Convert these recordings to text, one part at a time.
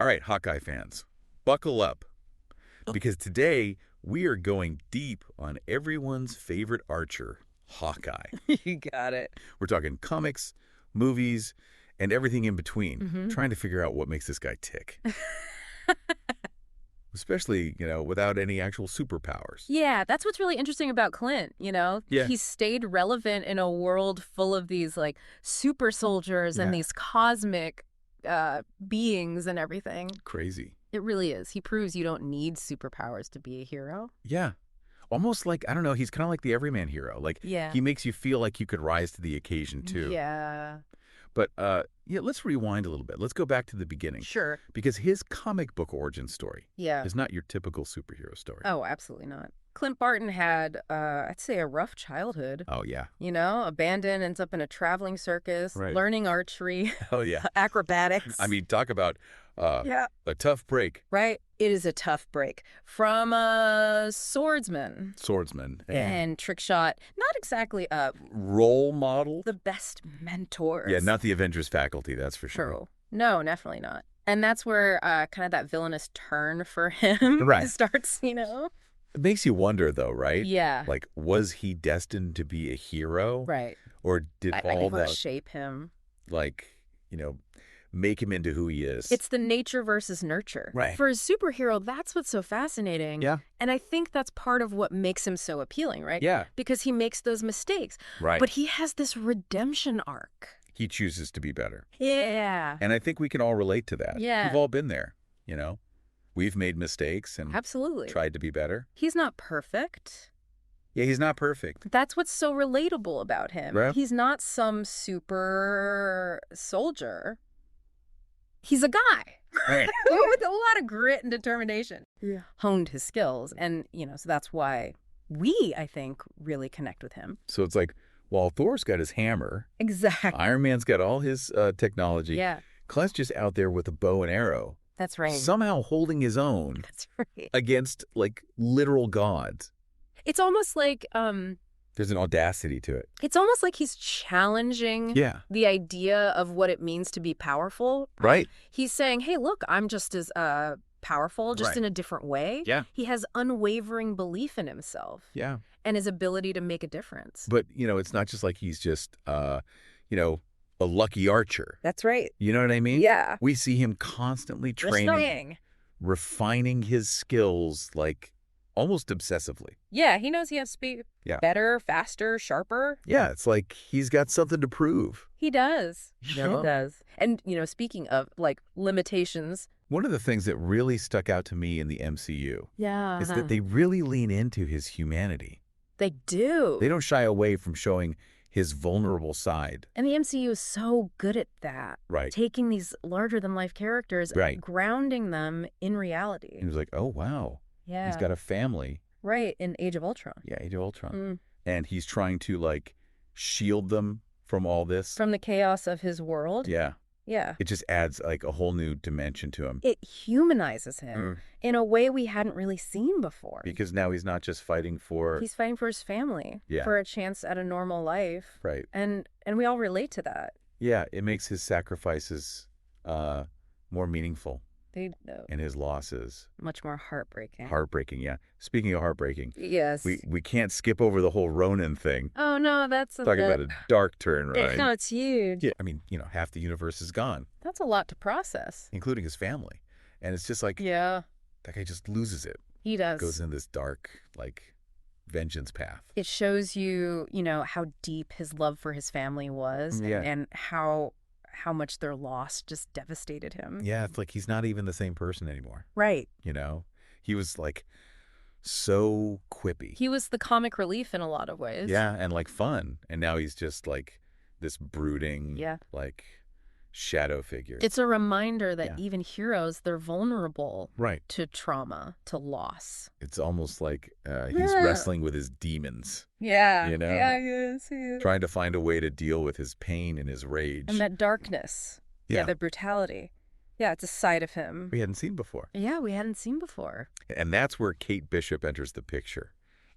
All right, Hawkeye fans, buckle up, because today we are going deep on everyone's favorite archer, Hawkeye. You got it. We're talking comics, movies, and everything in between, trying to figure out what makes this guy tick. Especially, without any actual superpowers. Yeah, that's what's really interesting about Clint, Yeah. He stayed relevant in a world full of these, super soldiers and these cosmic beings and everything. Crazy. It really is. He proves you don't need superpowers to be a hero. Yeah. Almost like, I don't know, he's kind of like the everyman hero. He makes you feel like you could rise to the occasion, too. Yeah. But, let's rewind a little bit. Let's go back to the beginning. Sure. Because his comic book origin story is not your typical superhero story. Oh, absolutely not. Clint Barton had, I'd say, a rough childhood. Oh, yeah. Abandoned, ends up in a traveling circus, Right. learning archery. Oh, yeah. Acrobatics. I mean, talk about a tough break. Right? It is a tough break. From a swordsman. And trick shot. Not exactly role model. the best mentors. Yeah, not the Avengers faculty, that's for sure. True. No, definitely not. And that's where kind of that villainous turn for him Right. starts, It makes you wonder, though, right? Yeah. Was he destined to be a hero? Right. Or did I all think that, shape him. make him into who he is? It's the nature versus nurture. Right. For a superhero, that's what's so fascinating. Yeah. And I think that's part of what makes him so appealing, right? Yeah. Because he makes those mistakes. Right. But he has this redemption arc. He chooses to be better. Yeah. And I think we can all relate to that. Yeah. We've all been there, We've made mistakes and Absolutely. tried to be better. He's not perfect. Yeah, he's not perfect. That's what's so relatable about him. Right. He's not some super soldier. He's a guy Right. with a lot of grit and determination. Yeah. Honed his skills. And, so that's why we, I think, really connect with him. So it's like, while Thor's got his hammer, Exactly. Iron Man's got all his technology. Yeah, Clint's just out there with a bow and arrow, that's right. somehow holding his own That's right. against, literal gods. It's almost like There's an audacity to it. he's challenging Yeah. the idea of what it means to be powerful. Right? He's saying, hey, look, I'm just as powerful, just Right. in a different way. Yeah. He has unwavering belief in himself Yeah. and his ability to make a difference. But, it's not just like he's just, a lucky archer. That's right. You know what I mean? Yeah. We see him constantly training, refining his skills, almost obsessively. Yeah, he knows he has to be better, faster, sharper. Yeah, it's like he's got something to prove. He does. He does. And, speaking of, limitations. One of the things that really stuck out to me in the MCU Yeah. is that they really lean into his humanity. They do. They don't shy away from showing his vulnerable side. And the MCU is so good at that. Right. Taking these larger-than-life characters, Right. grounding them in reality. He was like, oh, wow. Yeah. He's got a family. Right, in Age of Ultron. Yeah, Age of Ultron. Mm. And he's trying to, shield them from all this. From the chaos of his world. Yeah. Yeah. It just adds, a whole new dimension to him. It humanizes him in a way we hadn't really seen before. Because now he's not just fighting for... He's fighting for his family. Yeah. For a chance at a normal life. Right. And we all relate to that. Yeah, it makes his sacrifices more meaningful. They know. And his losses. Much more heartbreaking. Heartbreaking, yeah. Speaking of heartbreaking. Yes. We can't skip over the whole Ronin thing. Oh, no, that's... Talk about a dark turn, right? No, it's huge. Yeah, I mean, half the universe is gone. That's a lot to process. Including his family. And it's just like... Yeah. That guy just loses it. He does. Goes in this dark, vengeance path. It shows you, how deep his love for his family was. Yeah. And how much their loss just devastated him. Yeah, it's like he's not even the same person anymore. Right. He was, so quippy. He was the comic relief in a lot of ways. Yeah, and, fun. And now he's just, this brooding, shadow figure. It's a reminder that even heroes, they're vulnerable Right. to trauma, to loss. It's almost like he's wrestling with his demons. Yeah. You know? Yeah, yes, yes. Trying to find a way to deal with his pain and his rage. And that darkness. Yeah. The brutality. Yeah, it's a side of him. We hadn't seen before. Yeah, we hadn't seen before. And that's where Kate Bishop enters the picture.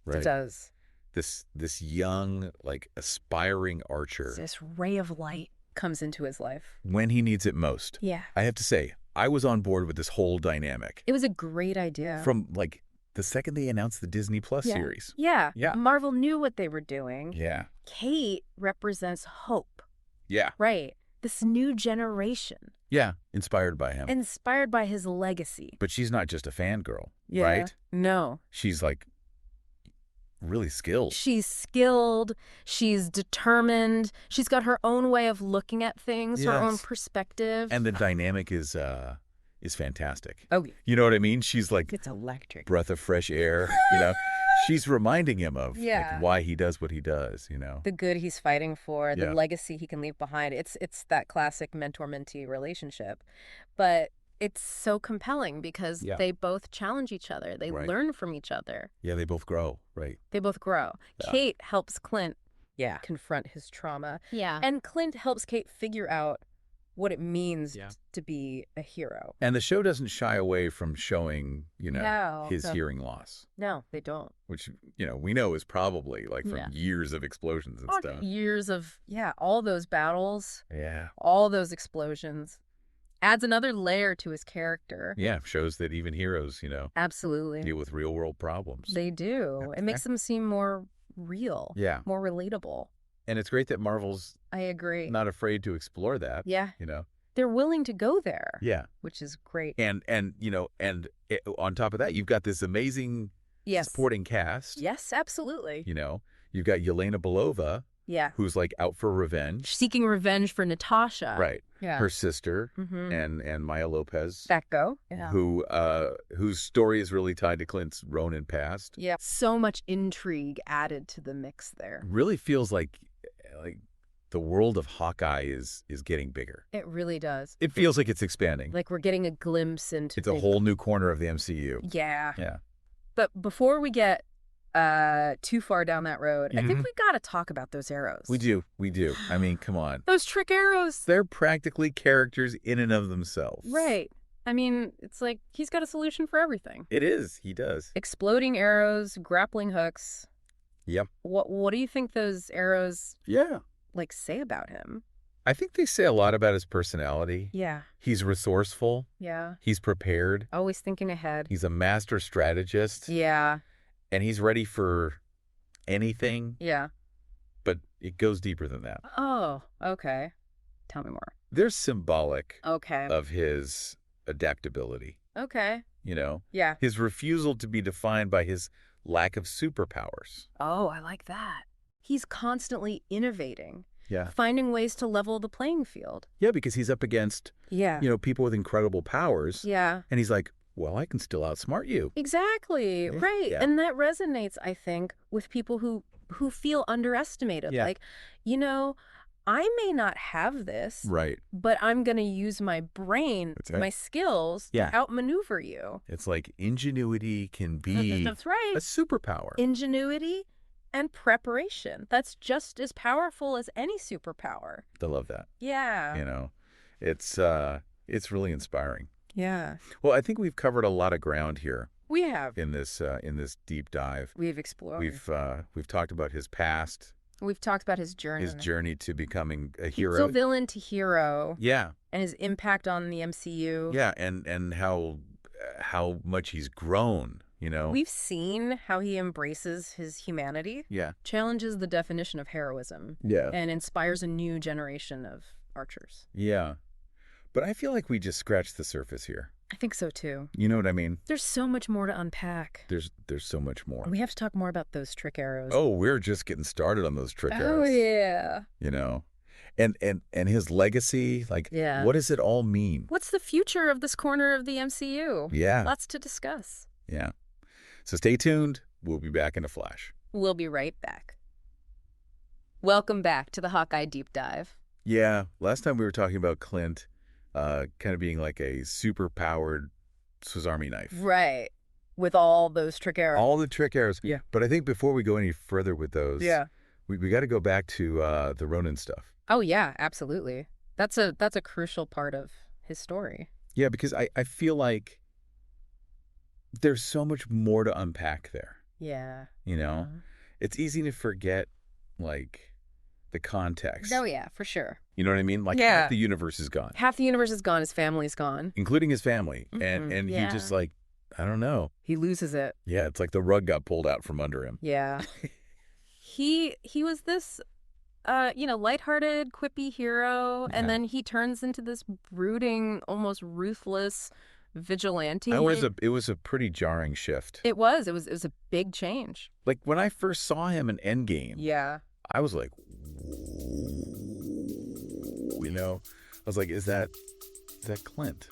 Right? It does. This young, aspiring archer. This ray of light comes into his life. When he needs it most. Yeah. I have to say, I was on board with this whole dynamic. It was a great idea. From, like, the second they announced the Disney Plus series. Yeah. Yeah. Marvel knew what they were doing. Yeah. Kate represents hope. Yeah. Right. This new generation. Yeah. Inspired by him. Inspired by his legacy. But she's not just a fangirl, Yeah. right? No. She's, like, really skilled. She's skilled. She's determined. She's got her own way of looking at things, her own perspective. And the dynamic is fantastic. Oh, you know what I mean? She's like it's electric. breath of fresh air, you know. She's reminding him of like, why he does what he does, you know. The good he's fighting for, the legacy he can leave behind. It's that classic mentor-mentee relationship. But it's so compelling because they both challenge each other. They learn from each other. Yeah, they both grow, right? They both grow. Yeah. Kate helps Clint confront his trauma. Yeah. And Clint helps Kate figure out what it means to be a hero. And the show doesn't shy away from showing, you know, his hearing loss. No, they don't. Which, you know, we know is probably like from years of explosions and stuff. Years of, all those battles. Yeah. All those explosions. Adds another layer to his character. Yeah, shows that even heroes, you know, absolutely deal with real world problems. They do. It makes them seem more real. Yeah. More relatable. And it's great that Marvel's I agree. Not afraid to explore that. Yeah. You know. They're willing to go there. Yeah. Which is great. And you know, on top of that, you've got this amazing supporting cast. Yes, absolutely. You know, you've got Yelena Belova. Yeah. Who's like out for revenge. Seeking revenge for Natasha. Right. Yeah. Her sister and Maya Lopez. Becco. Yeah. Whose story is really tied to Clint's Ronin past. Yeah. So much intrigue added to the mix there. Really feels like the world of Hawkeye is getting bigger. It really does. It feels like it's expanding. Like we're getting a glimpse into it's a whole new corner of the MCU. Yeah. Yeah. But before we get too far down that road, I think we got to talk about those arrows. We do. I mean, come on. Those trick arrows. They're practically characters in and of themselves. Right. I mean, it's like he's got a solution for everything. It is. He does. Exploding arrows, grappling hooks. Yep. What do you think those arrows like say about him? I think they say a lot about his personality. Yeah. He's resourceful. Yeah. He's prepared. Always thinking ahead. He's a master strategist. Yeah. And he's ready for anything. Yeah. But it goes deeper than that. Oh, okay. Tell me more. They're symbolic of his adaptability. Okay. You know? Yeah. His refusal to be defined by his lack of superpowers. Oh, I like that. He's constantly innovating. Yeah. Finding ways to level the playing field. Yeah, because he's up against, you know, people with incredible powers. Yeah. And he's like, well, I can still outsmart you. Exactly. Right. Yeah. And that resonates, I think, with people who feel underestimated. Yeah. Like, you know, I may not have this. Right. But I'm going to use my brain, my skills to outmaneuver you. It's like ingenuity can be That's right. a superpower. Ingenuity and preparation. That's just as powerful as any superpower. I love that. Yeah. You know, it's really inspiring. Yeah. Well, I think we've covered a lot of ground here. We have. In this deep dive. We've explored. We've talked about his past. We've talked about his journey. His journey to becoming a hero. So villain to hero. Yeah. And his impact on the MCU. Yeah, and how much he's grown, you know. We've seen how he embraces his humanity. Yeah. Challenges the definition of heroism. Yeah. And inspires a new generation of archers. Yeah. But I feel like we just scratched the surface here. I think so too. You know what I mean? There's so much more to unpack. There's so much more. We have to talk more about those trick arrows. Oh, we're just getting started on those trick arrows. Oh yeah. You know. And his legacy, like what does it all mean? What's the future of this corner of the MCU? Yeah. Lots to discuss. Yeah. So stay tuned. We'll be back in a flash. We'll be right back. Welcome back to the Hawkeye Deep Dive. Yeah. Last time we were talking about Clint kind of being like a super-powered Swiss Army knife. Right. With all those trick arrows. All the trick arrows. Yeah. But I think before we go any further with those, we got to go back to the Ronin stuff. Oh, yeah, absolutely. That's a crucial part of his story. Yeah, because I feel like there's so much more to unpack there. Yeah. You know? It's easy to forget, like, the context. Oh, yeah, for sure. You know what I mean? Like half the universe is gone. Half the universe is gone. His family's gone. Including his family. And he just like, I don't know. He loses it. Yeah, it's like the rug got pulled out from under him. Yeah. He was this, lighthearted, quippy hero, and then he turns into this brooding, almost ruthless vigilante. It was a pretty jarring shift. It was a big change. Like when I first saw him in Endgame. Yeah. I was like, I was like, is that Clint?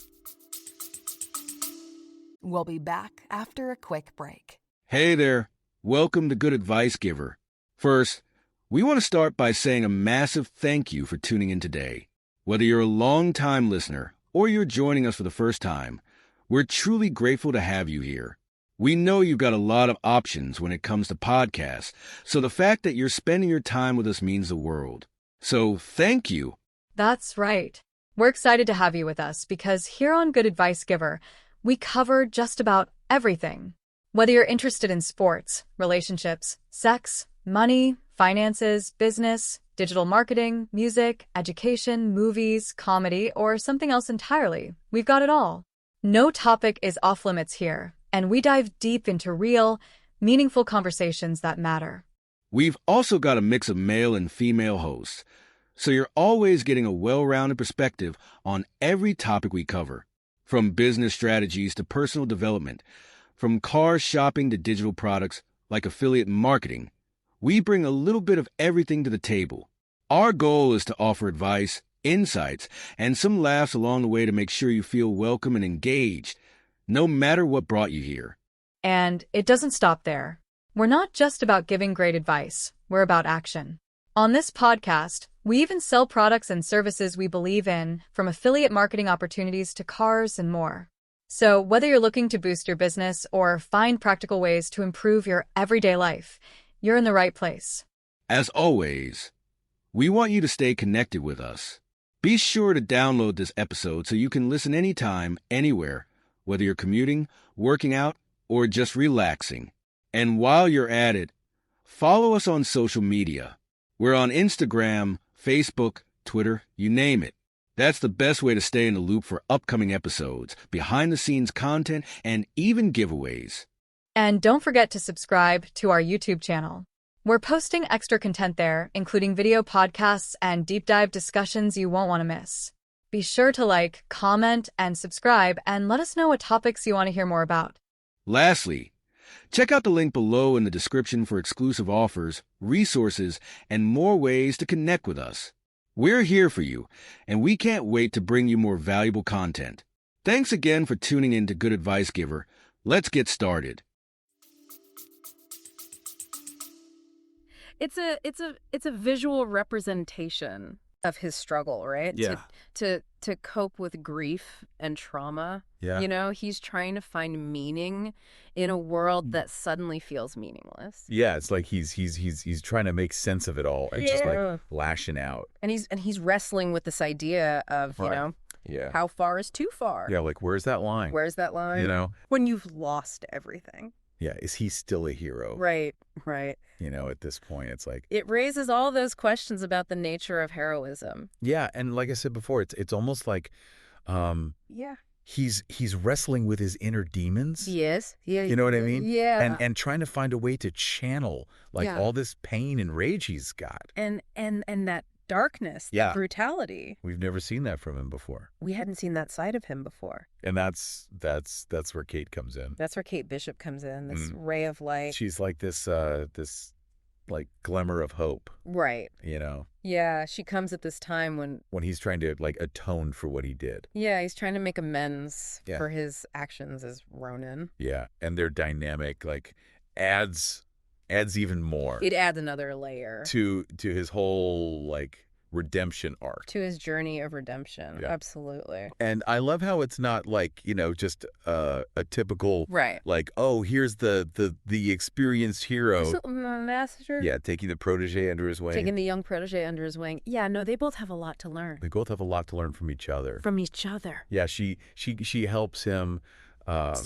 We'll be back after a quick break. Hey there. Welcome to Good Advice Giver. First, we want to start by saying a massive thank you for tuning in today. Whether you're a long-time listener or you're joining us for the first time, we're truly grateful to have you here. We know you've got a lot of options when it comes to podcasts, so the fact that you're spending your time with us means the world. So thank you. That's right. We're excited to have you with us because here on Good Advice Giver, we cover just about everything. Whether you're interested in sports, relationships, sex, money, finances, business, digital marketing, music, education, movies, comedy, or something else entirely, we've got it all. No topic is off limits here, and we dive deep into real, meaningful conversations that matter. We've also got a mix of male and female hosts, so you're always getting a well-rounded perspective on every topic we cover, from business strategies to personal development, from car shopping to digital products like affiliate marketing. We bring a little bit of everything to the table. Our goal is to offer advice, insights, and some laughs along the way to make sure you feel welcome and engaged, no matter what brought you here. And it doesn't stop there. We're not just about giving great advice. We're about action. On this podcast, we even sell products and services we believe in, from affiliate marketing opportunities to cars and more. So whether you're looking to boost your business or find practical ways to improve your everyday life, you're in the right place. As always, we want you to stay connected with us. Be sure to download this episode so you can listen anytime, anywhere, whether you're commuting, working out, or just relaxing. And while you're at it, follow us on social media. We're on Instagram, Facebook, Twitter, you name it. That's the best way to stay in the loop for upcoming episodes, behind-the-scenes content, and even giveaways. And don't forget to subscribe to our YouTube channel. We're posting extra content there, including video podcasts and deep dive discussions you won't want to miss. Be sure to like, comment, and subscribe, and let us know what topics you want to hear more about. Lastly, check out the link below in the description for exclusive offers, resources, and more ways to connect with us. We're here for you, and we can't wait to bring you more valuable content. Thanks again for tuning in to Good Advice Giver. Let's get started. It's a visual representation of his struggle, right? Yeah. To cope with grief and trauma. Yeah. He's trying to find meaning in a world that suddenly feels meaningless. Yeah, it's like he's trying to make sense of it all and just like lashing out. And he's wrestling with this idea of, how far is too far? Yeah, like where's that line? Where's that line? When you've lost everything. Yeah, is he still a hero? Right. At this point, it's like... It raises all those questions about the nature of heroism. Yeah, and like I said before, it's almost like... He's wrestling with his inner demons. Yes. Yeah. You know what I mean? Yeah. And trying to find a way to channel all this pain and rage he's got. And that darkness, that brutality. We've never seen that from him before. We hadn't seen that side of him before. And that's where Kate comes in. That's where Kate Bishop comes in, this ray of light. She's like this like glimmer of hope. Right. Yeah, she comes at this time when he's trying to like atone for what he did. Yeah, he's trying to make amends for his actions as Ronin. Yeah, and their dynamic like adds even more. It adds another layer to his whole like redemption arc, to his journey of redemption. Yeah. Absolutely. And I love how it's not like just a typical like, oh, here's the experienced hero master. Yeah, taking the protege under his wing. Taking the young protege under his wing. Yeah, no, they both have a lot to learn. They both have a lot to learn from each other. Yeah, she helps him.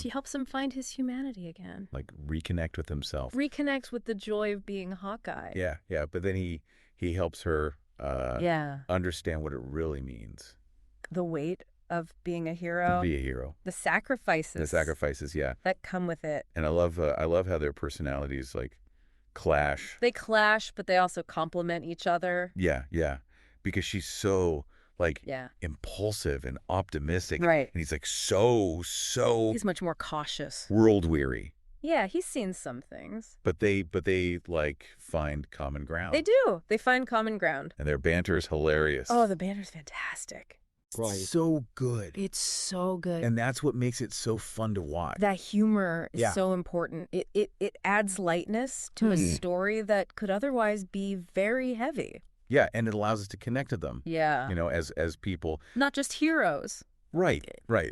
She helps him find his humanity again. Like reconnect with himself. Reconnect with the joy of being Hawkeye. Yeah. But then he helps her understand what it really means. The weight of being a hero. To be a hero. The sacrifices. Yeah. That come with it. And I love how their personalities like clash. They clash, but they also complement each other. Yeah. Because she's so like impulsive and optimistic. Right. And he's like so he's much more cautious. World weary. Yeah, he's seen some things. But they like find common ground. They do. They find common ground. And their banter is hilarious. Oh, the banter's fantastic. Right. So good. It's so good. And that's what makes it so fun to watch. That humor is so important. It adds lightness to a story that could otherwise be very heavy. Yeah, and it allows us to connect to them. Yeah. You know, as people. Not just heroes. Right.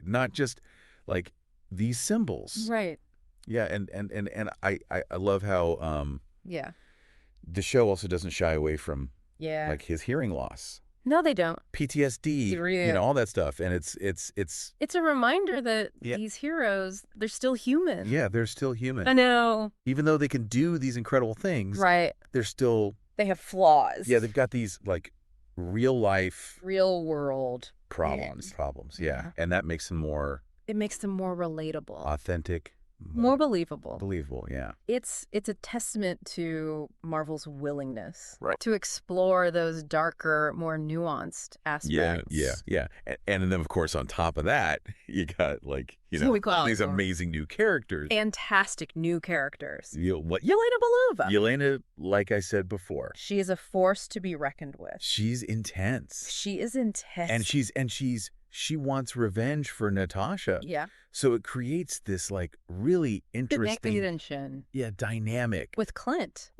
Not just like these symbols. Right. Yeah, and I love how the show also doesn't shy away from like his hearing loss. No, they don't. PTSD, you know, all that stuff. And it's a reminder that these heroes, they're still human. Yeah, they're still human. I know. Even though they can do these incredible things, they're still... They have flaws. Yeah, they've got these, like, real life... Real world. Problems, yeah. And that makes them more... It makes them more relatable. Authentic. More believable. Believable, yeah. It's a testament to Marvel's willingness to explore those darker, more nuanced aspects. Yeah. And then, of course, on top of that, you got, like, you know, these amazing new characters. Fantastic new characters. Yelena Belova. Yelena, like I said before. She is a force to be reckoned with. She's intense. She is intense. And she wants revenge for Natasha. Yeah. So it creates this like really interesting dynamic with Clint.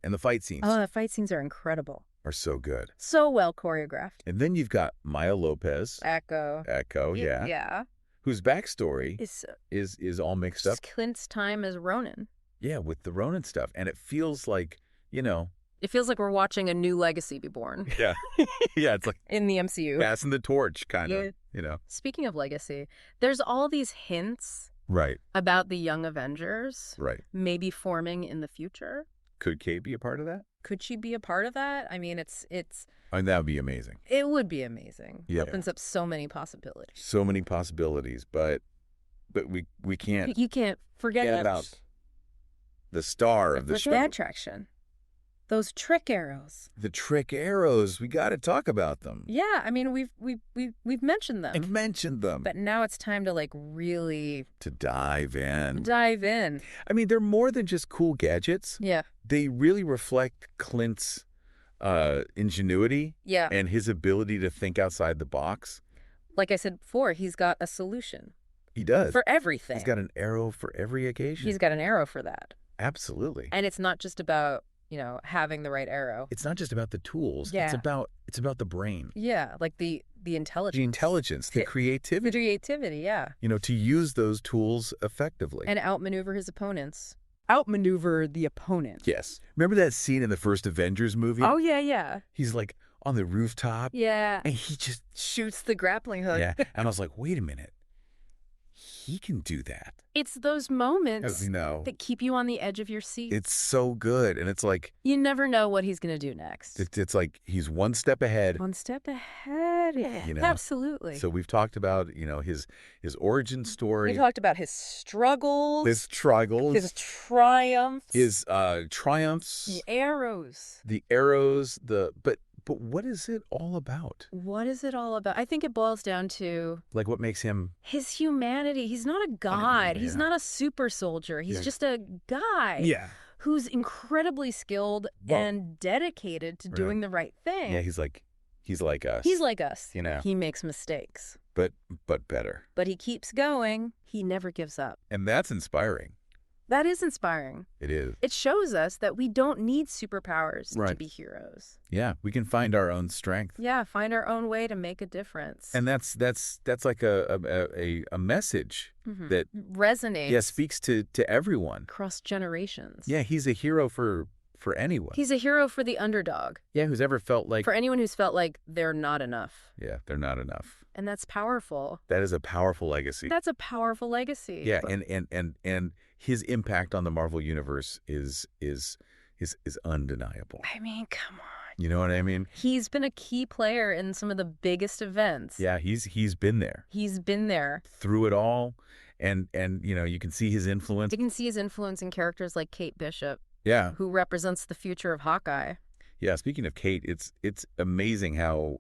And the fight scenes. Oh, the fight scenes are incredible. Are so good. So well choreographed. And then you've got Maya Lopez. Echo, yeah. Yeah. Whose backstory is all mixed up. Clint's time as Ronin. Yeah, with the Ronin stuff. And it feels like, you know, it feels like we're watching a new legacy be born. Yeah. Yeah, it's like... in the MCU. Passing the torch, kind of, you know. Speaking of legacy, there's all these hints about the Young Avengers maybe forming in the future. Could Kate be a part of that? Could she be a part of that? I mean, it's... I mean, that would be amazing. It would be amazing. Yeah. Opens up so many possibilities. So many possibilities, but we can't... You can't forget about the star of the show. The attraction. Those trick arrows. The trick arrows. We got to talk about them. Yeah, I mean, we've mentioned them. I've mentioned them. But now it's time to like really dive in. I mean, they're more than just cool gadgets. Yeah. They really reflect Clint's ingenuity. Yeah. And his ability to think outside the box. Like I said before, he's got a solution. He does. For everything. He's got an arrow for every occasion. He's got an arrow for that. Absolutely. And it's not just about, you know, having the right arrow. It's not just about the tools. Yeah. It's about the brain. Yeah, like the intelligence. The intelligence, the creativity. The creativity, yeah. You know, to use those tools effectively. And outmaneuver his opponents. Outmaneuver the opponent. Yes. Remember that scene in the first Avengers movie? Oh, yeah. He's like on the rooftop. Yeah. And he just shoots the grappling hook. Yeah. And I was like, wait a minute. He can do that. It's those moments that keep you on the edge of your seat. It's so good. And it's like... you never know what he's going to do next. It's like he's one step ahead. One step ahead. You know? Absolutely. So we've talked about, you know, his origin story. We talked about his struggles. His struggles. His triumphs. His triumphs. The arrows. But what is it all about? What is it all about? I think it boils down to... like what makes him... his humanity. He's not a god. He's not a super soldier. He's just a guy. Yeah. Who's incredibly skilled and dedicated to doing the right thing. Yeah, he's like us. He's like us. You know. He makes mistakes. But better. But he keeps going. He never gives up. And that's inspiring. That is inspiring. It is. It shows us that we don't need superpowers to be heroes. Yeah, we can find our own strength. Yeah, find our own way to make a difference. And that's like a message that resonates. Yeah, speaks to everyone. Across generations. Yeah, he's a hero for anyone. He's a hero for the underdog. Yeah, who's ever felt like... for anyone who's felt like they're not enough. Yeah, they're not enough. And that's powerful. That is a powerful legacy. That's a powerful legacy. Yeah, and his impact on the Marvel Universe is undeniable. I mean, come on. You know what I mean? He's been a key player in some of the biggest events. Yeah, he's been there. He's been there. Through it all. And you can see his influence. You can see his influence in characters like Kate Bishop. Yeah. Who represents the future of Hawkeye. Yeah, speaking of Kate, it's amazing how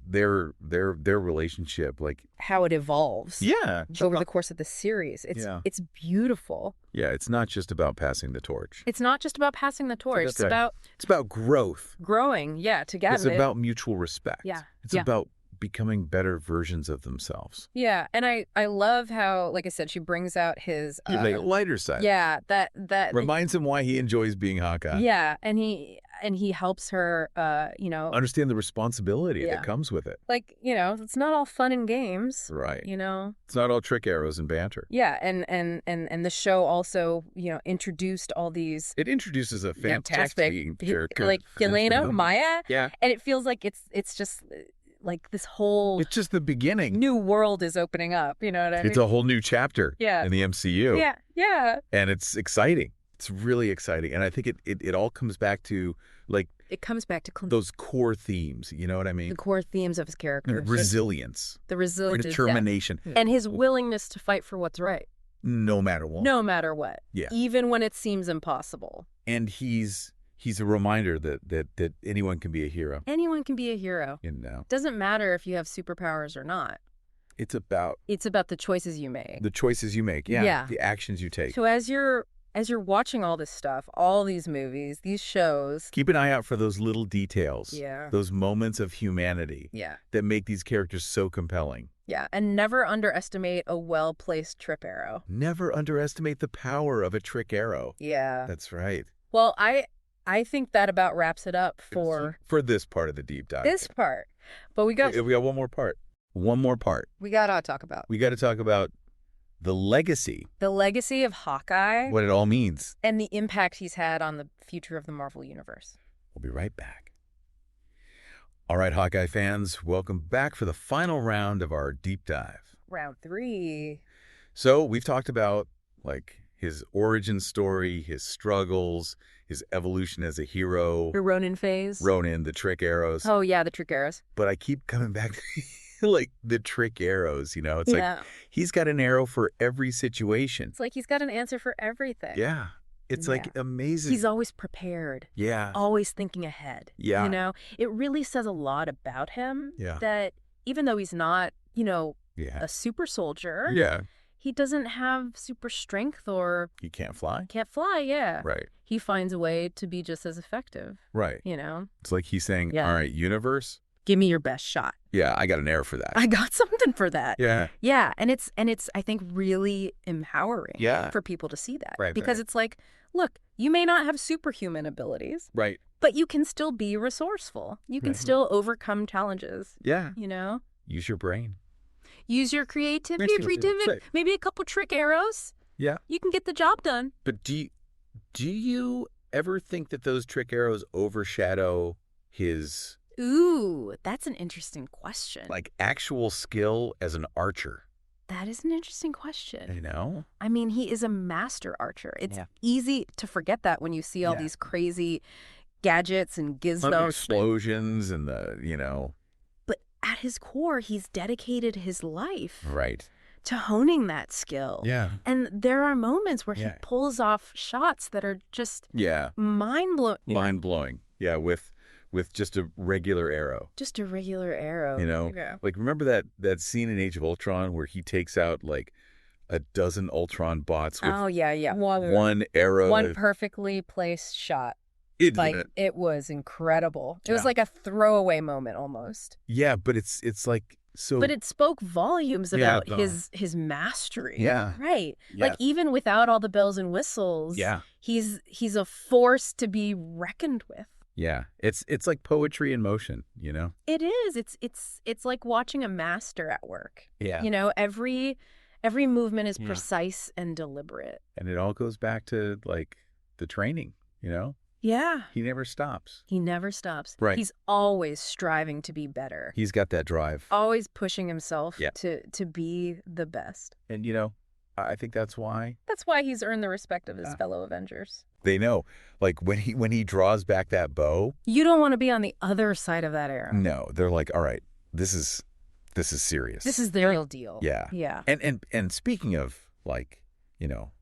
their relationship, like how it evolves. Yeah. Over the course of the series. It's beautiful. Yeah, it's not just about passing the torch. It's not just about passing the torch. It's about growth. Growing, yeah, together. It's about mutual respect. Yeah. It's about becoming better versions of themselves. Yeah, and I love how, like I said, she brings out his lighter side. Yeah, that reminds him why he enjoys being Hawkeye. Yeah, and he helps her understand the responsibility that comes with it. Like, it's not all fun and games. Right. It's not all trick arrows and banter. Yeah, and the show also, introduced all these. It introduces a fantastic character. Like Yelena, Maya. Yeah. And it feels like it's just like this whole it's just the beginning. New world is opening up, you know what I mean? It's a whole new chapter in the MCU. Yeah. And it's exciting. It's really exciting. And I think it all comes back to it comes back to those core themes, you know what I mean? The core themes of his character. Resilience. The resilience. Determination. And his willingness to fight for what's right. No matter what. No matter what. Yeah. Even when it seems impossible. And he's a reminder that anyone can be a hero. Anyone can be a hero. Doesn't matter if you have superpowers or not. It's about the choices you make. The choices you make. Yeah. The actions you take. So as you're watching all this stuff, all these movies, these shows, keep an eye out for those little details. Yeah. Those moments of humanity. Yeah. That make these characters so compelling. Yeah, and never underestimate a well-placed trick arrow. Never underestimate the power of a trick arrow. Yeah. That's right. Well, I think that about wraps it up for this part of the deep dive. This part. But we got one more part. One more part. We got to talk about. We got to talk about the legacy. The legacy of Hawkeye. What it all means. And the impact he's had on the future of the Marvel Universe. We'll be right back. All right, Hawkeye fans, welcome back for the final round of our deep dive. Round 3. So we've talked about his origin story, his struggles, his evolution as a hero. The Ronin phase. Ronin, the trick arrows. Oh, yeah, the trick arrows. But I keep coming back to the trick arrows, It's like he's got an arrow for every situation. It's like he's got an answer for everything. Yeah. It's amazing. He's always prepared. Yeah. Always thinking ahead. Yeah. It really says a lot about him. Yeah. That even though he's not, a super soldier. Yeah. He doesn't have super strength or... He can't fly? Can't fly, yeah. Right. He finds a way to be just as effective. Right. It's like he's saying, all right, universe. Give me your best shot. Yeah, I got an arrow for that. I got something for that. Yeah. Yeah, and it's I think really empowering for people to see that. Right. Because it's like, look, you may not have superhuman abilities. Right. But you can still be resourceful. You can still overcome challenges. Yeah. Use your brain. Use your creativity, maybe a couple trick arrows. Yeah. You can get the job done. But do you ever think that those trick arrows overshadow his... Ooh, that's an interesting question. Actual skill as an archer? That is an interesting question. I mean, he is a master archer. It's easy to forget that when you see all these crazy gadgets and gizmos. Explosions and But at his core, he's dedicated his life to honing that skill. Yeah. And there are moments where he pulls off shots that are just mind-blowing. Mind-blowing. Yeah, with just a regular arrow. Just a regular arrow. Remember that scene in Age of Ultron where he takes out a dozen Ultron bots with one arrow. One perfectly placed shot. It was incredible. It was like a throwaway moment almost. Yeah, but it's so. But it spoke volumes about his mastery. Yeah. Right. Yeah. Even without all the bells and whistles. Yeah. He's a force to be reckoned with. Yeah. It's like poetry in motion, It is. It's like watching a master at work. Yeah. Every movement is precise and deliberate. And it all goes back to the training, Yeah. He never stops. He never stops. Right. He's always striving to be better. He's got that drive. Always pushing himself to be the best. And, I think that's why. That's why he's earned the respect of his fellow Avengers. They know. Like, when he draws back that bow. You don't want to be on the other side of that arrow. No. They're like, all right, this is serious. This is the real deal. Yeah. Yeah. And speaking of, like,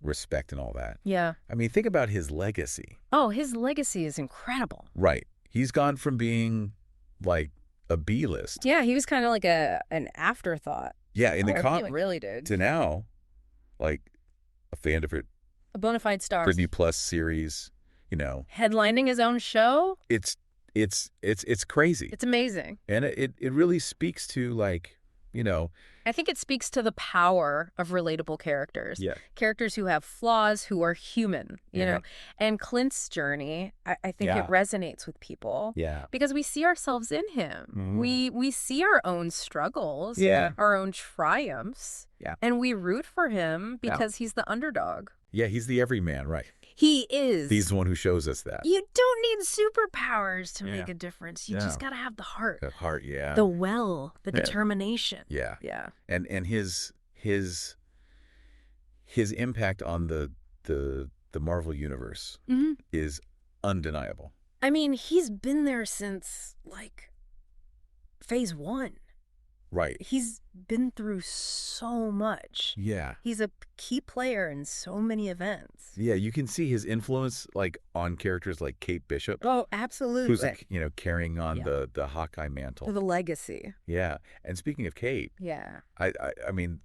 respect and all that. Yeah. I mean, think about his legacy. Oh, his legacy is incredible. Right. He's gone from being, like, a B-list. Yeah, he was kind of like an afterthought. Yeah, in the comic. He really did. To now, like, a fan of it. A bona fide star. Disney Plus series, Headlining his own show? It's crazy. It's amazing. And it really speaks to, like, I think it speaks to the power of relatable characters. Yeah. Characters who have flaws, who are human, you know. And Clint's journey, I think it resonates with people. Yeah. Because we see ourselves in him. Mm-hmm. We see our own struggles, our own triumphs. Yeah. And we root for him because he's the underdog. Yeah, he's the everyman, right. He is. He's the one who shows us that. You don't need superpowers to make a difference. You just got to have the heart. The heart, yeah. The will, the determination. Yeah. Yeah. And his impact on the Marvel universe is undeniable. I mean, he's been there since, like, phase 1. Right. He's been through so much. Yeah. He's a key player in so many events. Yeah, you can see his influence, like, on characters like Kate Bishop. Oh, absolutely. Who's, carrying on the Hawkeye mantle. The legacy. Yeah. And speaking of Kate. Yeah. I mean,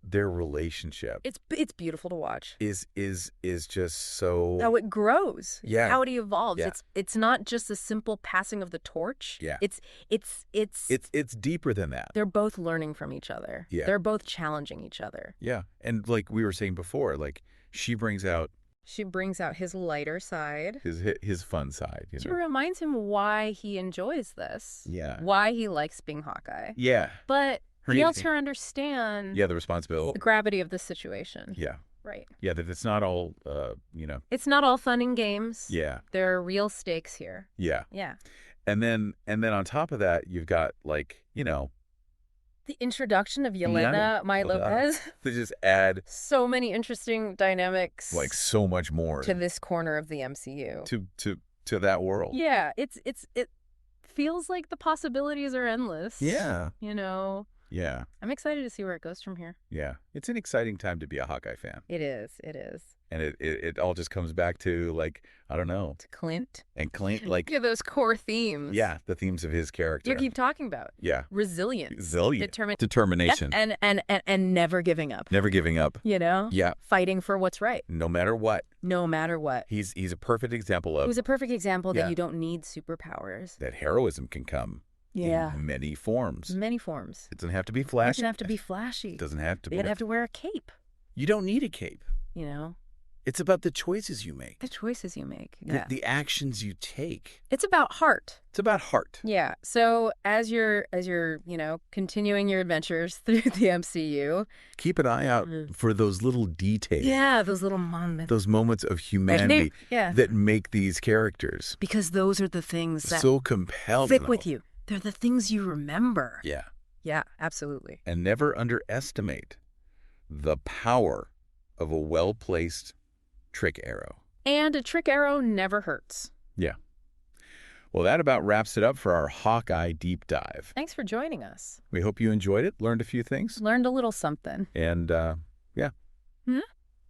their relationship. It's beautiful to watch. Is just so. How it grows. Yeah. How it evolves. Yeah. It's not just a simple passing of the torch. Yeah. It's deeper than that. They're both learning from each other. Yeah. They're both challenging each other. Yeah. And like we were saying before, like she brings out his lighter side. His fun side. She reminds him why he enjoys this. Yeah. Why he likes being Hawkeye. Yeah. But he helps her understand the responsibility. The gravity of the situation. Yeah. Right. Yeah, that it's not all, It's not all fun and games. Yeah. There are real stakes here. Yeah. Yeah. And then on top of that, you've got, like, the introduction of Yelena Mai Lopez. To just add so many interesting dynamics. Like so much more. To this corner of the MCU. To that world. Yeah. It feels like the possibilities are endless. Yeah. Yeah. I'm excited to see where it goes from here. Yeah. It's an exciting time to be a Hawkeye fan. It is. It is. And it all just comes back to, like, I don't know. To Clint. And Clint, like. Yeah, those core themes. Yeah, the themes of his character. You keep talking about. Yeah. Resilience. Determination. And never giving up. Never giving up. Yeah. Fighting for what's right. No matter what. No matter what. He's a perfect example of. He was a perfect example that you don't need superpowers. That heroism can come. Yeah. In many forms. Many forms. It doesn't have to be flashy. It doesn't have to be flashy. It doesn't have to be. You don't have to wear a cape. You don't need a cape. It's about the choices you make. The choices you make. Yeah. The actions you take. It's about heart. It's about heart. Yeah. So as you're continuing your adventures through the MCU, keep an eye out for those little details. Yeah, those little moments. Those moments of humanity that make these characters. Because those are the things that so compelling. Stick with you. They're the things you remember. Yeah. Yeah, absolutely. And never underestimate the power of a well-placed trick arrow. And a trick arrow never hurts. Yeah. Well, that about wraps it up for our Hawkeye deep dive. Thanks for joining us. We hope you enjoyed it, learned a few things. Learned a little something. And,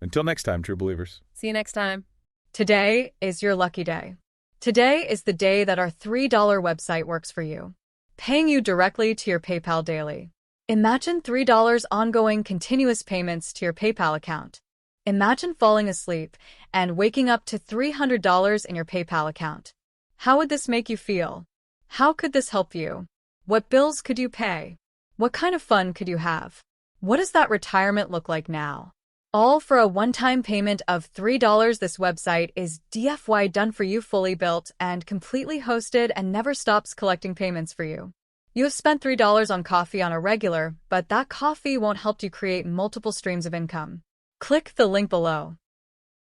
Until next time, true believers. See you next time. Today is your lucky day. Today is the day that our $3 website works for you, paying you directly to your PayPal daily. Imagine $3 ongoing continuous payments to your PayPal account. Imagine falling asleep and waking up to $300 in your PayPal account. How would this make you feel? How could this help you? What bills could you pay? What kind of fun could you have? What does that retirement look like now? All for a one-time payment of $3. This website is DFY done for you, fully built and completely hosted, and never stops collecting payments for you. You have spent $3 on coffee on a regular, but that coffee won't help you create multiple streams of income. Click the link below.